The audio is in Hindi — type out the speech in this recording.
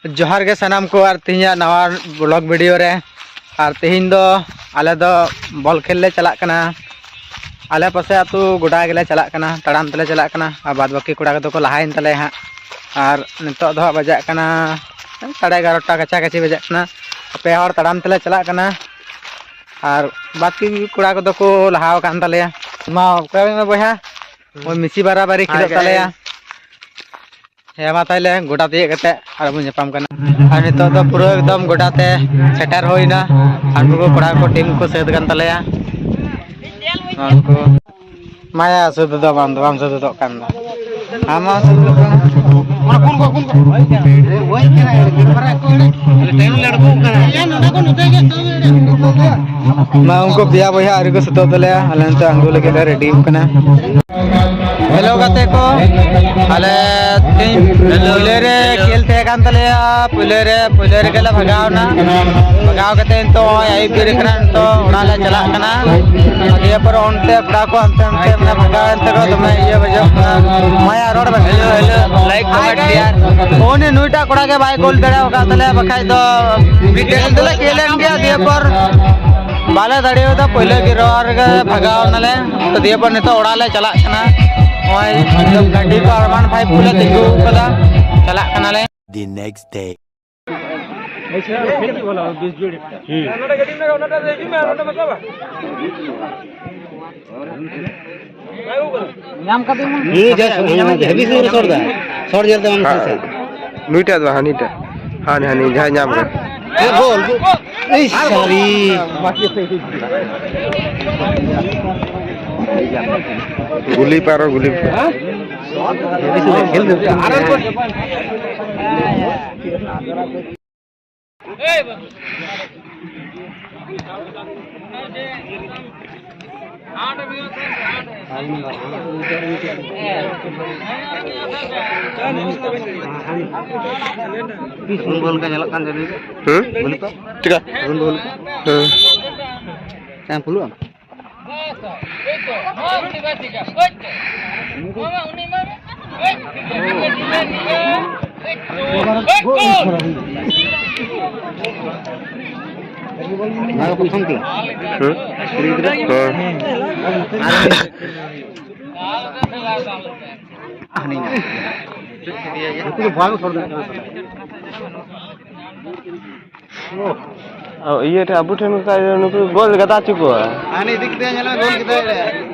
जोहार के सनाम को और तेहिया नवा ब्लॉग वीडियो रे और तेहिन दो आले दो बॉल खेल ले चला कना आले पासे आतु गोडा गेले चला कना तड़ाम तले चला कना और बाद बाकी कोड़ा को लहाइन तले हाँ और नितो दो बजा कना 11:30 कचा कची बजा कना पे और तड़ाम तले चला कना और बाकी कोड़ा को लहाव कान तले मा ओकरा में बहा ओय मिसी बराबरी खेल तले हे मा ताइले गोडा ते कते और बु नेपाम कना और नितो दो पूरा एकदम गोडा ते सेटर होइना और को कोड़ा को टीम को सेद कान तले और को माया सुद दो बाम सुद दो कान आमा सुद दो कौन ओय केना गिरबरा को टाइम लड़को कना या नोडा को नोते के मा उनको बिया बया और को सुतो तले अलन तो अंगुल के रेडी कना हेलो गाते को आले पुले रे खेलते कान तले पुले रे गेला भगावना भगाव कते तो आई बिर कना तो उड़ाले चला कना ये पर ओनते पड़ा को अंते में भगाव अंते को तुम ये बजो माया रोड में हेलो लाइक कमेंट यार ओने नुइटा कोड़ा के भाई गोल दड़ा का तले बखाई तो विकेट तले खेलन गया दिए पर बाले दड़ियो तो पहले की रोर के भगाव नले तो दिए पर नितो उड़ाले चला कना ओय एकदम गाड़ी को अरमान भाई पुले तिगु कदा चला कना ले the next day ऐसा खेल की बोला 20 जोड़ी नोटा गड्डी में नोटा देखी मैं नोटा मतलब काय हो नाम का देमु ये जैसे हेवी से शॉट जलते हम से नुइटा दो हानिटा हानि जहां नाम रे ये गोल ए सॉरी गुली पारो गुली हेवी से खेल दे गोल का nyalakan jadi गोल को ठीक है गोल yang peluang Naga pusing tu. Ni. Itu baru sorda. ये थे अबू ठेन का गोल गदा चुको है आने दिखते हैं ना गोल किधर है